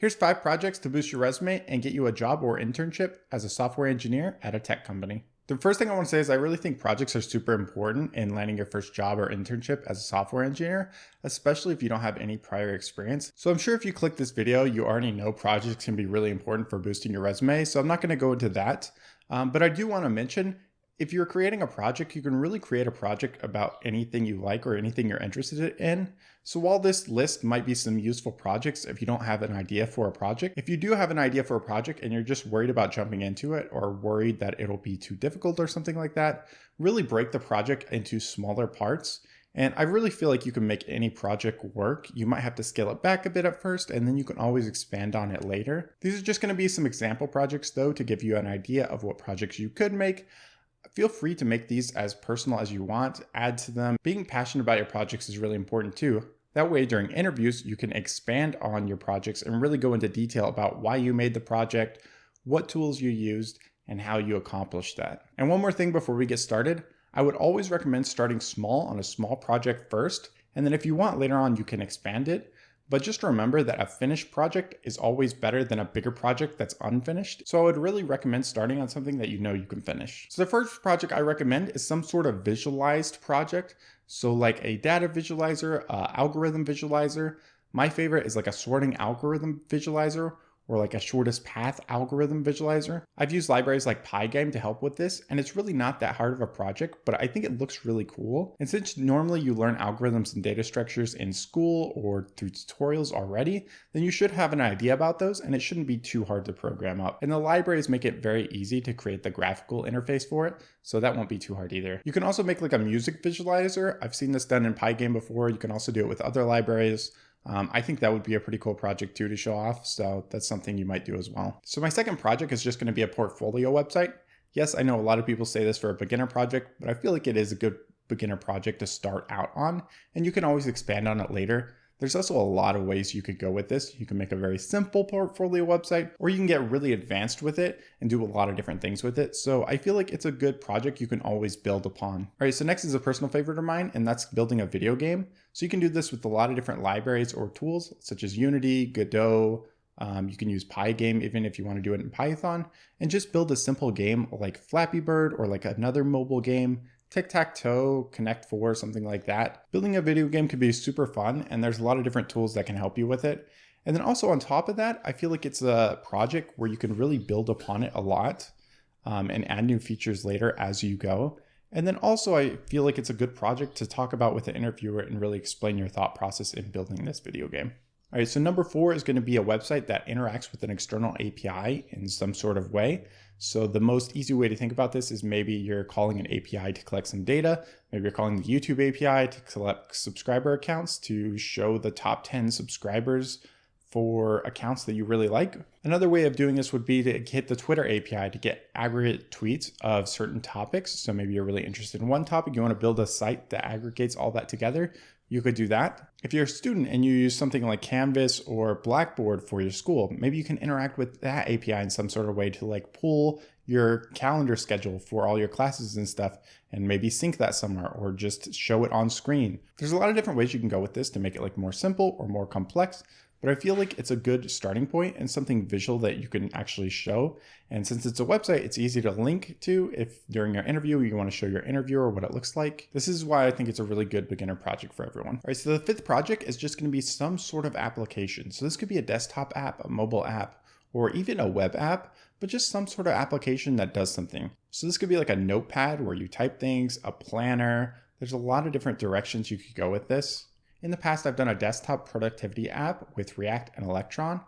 Here's 5 projects to boost your resume and get you a job or internship as a software engineer at a tech company. The first thing I want to say is I really think projects are super important in landing your first job or internship as a software engineer, especially if you don't have any prior experience. So I'm sure if you click this video, you already know projects can be really important for boosting your resume. So I'm not going to go into that, but I do want to mention if you're creating a project, you can really create a project about anything you like or anything you're interested in. So while this list might be some useful projects if you don't have an idea for a project, if you do have an idea for a project and you're just worried about jumping into it or worried that it'll be too difficult or something like that, really break the project into smaller parts. And I really feel like you can make any project work. You might have to scale it back a bit at first, and then you can always expand on it later. These are just going to be some example projects though, to give you an idea of what projects you could make. Feel free to make these as personal as you want, add to them. Being passionate about your projects is really important too. That way during interviews, you can expand on your projects and really go into detail about why you made the project, what tools you used, and how you accomplished that. And one more thing before we get started, I would always recommend starting small on a small project first, and then if you want later on, you can expand it. But just remember that a finished project is always better than a bigger project that's unfinished. So I would really recommend starting on something that you know you can finish. So the first project I recommend is some sort of visualized project. So like a data visualizer, algorithm visualizer. My favorite is like a sorting algorithm visualizer or like a shortest path algorithm visualizer. I've used libraries like Pygame to help with this, and it's really not that hard of a project, but I think it looks really cool. And since normally you learn algorithms and data structures in school or through tutorials already, then you should have an idea about those, and it shouldn't be too hard to program up. And the libraries make it very easy to create the graphical interface for it, so that won't be too hard either. You can also make like a music visualizer. I've seen this done in Pygame before. You can also do it with other libraries. I think that would be a pretty cool project too to show off, so that's something you might do as well. So my second project is just going to be a portfolio website. Yes, I know a lot of people say this for a beginner project, but I feel like it is a good beginner project to start out on, and you can always expand on it later. There's also a lot of ways you could go with this. You can make a very simple portfolio website, or you can get really advanced with it and do a lot of different things with it. So I feel like it's a good project you can always build upon. All right, so next is a personal favorite of mine, and that's building a video game. So you can do this with a lot of different libraries or tools, such as Unity, Godot. You can use Pygame even if you want to do it in Python, and just build a simple game like Flappy Bird or like another mobile game. Tic-tac-toe, Connect 4, something like that. Building a video game can be super fun, and there's a lot of different tools that can help you with it. And then also on top of that, I feel like it's a project where you can really build upon it a lot and add new features later as you go. And then also I feel like it's a good project to talk about with the interviewer and really explain your thought process in building this video game. All right, so number 4 is going to be a website that interacts with an external API in some sort of way. So the most easy way to think about this is maybe you're calling an API to collect some data. Maybe you're calling the YouTube API to collect subscriber accounts to show the top 10 subscribers for accounts that you really like. Another way of doing this would be to hit the Twitter API to get aggregate tweets of certain topics. So maybe you're really interested in one topic, you want to build a site that aggregates all that together. You could do that. If you're a student and you use something like Canvas or Blackboard for your school, maybe you can interact with that API in some sort of way to like pull your calendar schedule for all your classes and stuff and maybe sync that somewhere or just show it on screen. There's a lot of different ways you can go with this to make it like more simple or more complex. But I feel like it's a good starting point and something visual that you can actually show. And since it's a website, it's easy to link to if during your interview, you want to show your interviewer what it looks like. This is why I think it's a really good beginner project for everyone. All right, so the 5th project is just going to be some sort of application. So this could be a desktop app, a mobile app, or even a web app, but just some sort of application that does something. So this could be like a notepad where you type things, a planner. There's a lot of different directions you could go with this. In the past, I've done a desktop productivity app with React and Electron.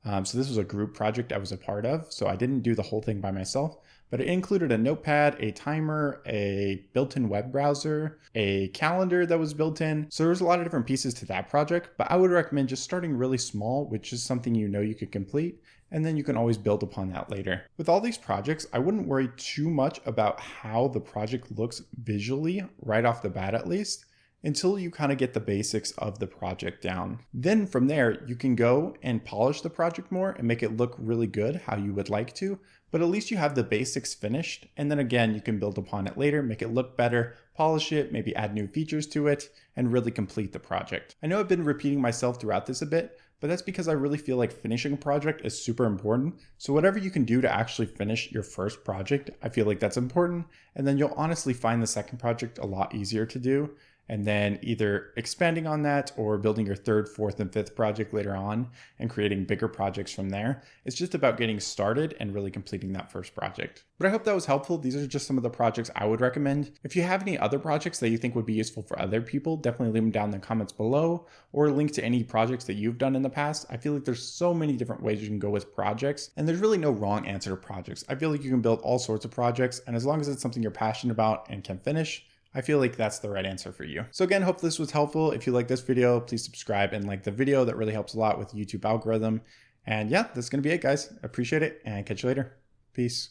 So this was a group project I was a part of. So I didn't do the whole thing by myself, but it included a notepad, a timer, a built-in web browser, a calendar that was built in. So there's a lot of different pieces to that project, but I would recommend just starting really small, which is something you know you could complete, and then you can always build upon that later. With all these projects, I wouldn't worry too much about how the project looks visually, right off the bat at least, until you kind of get the basics of the project down. Then from there, you can go and polish the project more and make it look really good how you would like to, but at least you have the basics finished. And then again, you can build upon it later, make it look better, polish it, maybe add new features to it, and really complete the project. I know I've been repeating myself throughout this a bit, but that's because I really feel like finishing a project is super important. So whatever you can do to actually finish your first project, I feel like that's important. And then you'll honestly find the second project a lot easier to do. And then either expanding on that or building your third, fourth, and fifth project later on and creating bigger projects from there. It's just about getting started and really completing that first project. But I hope that was helpful. These are just some of the projects I would recommend. If you have any other projects that you think would be useful for other people, definitely leave them down in the comments below, or link to any projects that you've done in the past. I feel like there's so many different ways you can go with projects, and there's really no wrong answer to projects. I feel like you can build all sorts of projects, and as long as it's something you're passionate about and can finish, I feel like that's the right answer for you. So again, hope this was helpful. If you like this video, please subscribe and like the video. That really helps a lot with the YouTube algorithm. And yeah, that's going to be it, guys. Appreciate it and catch you later. Peace.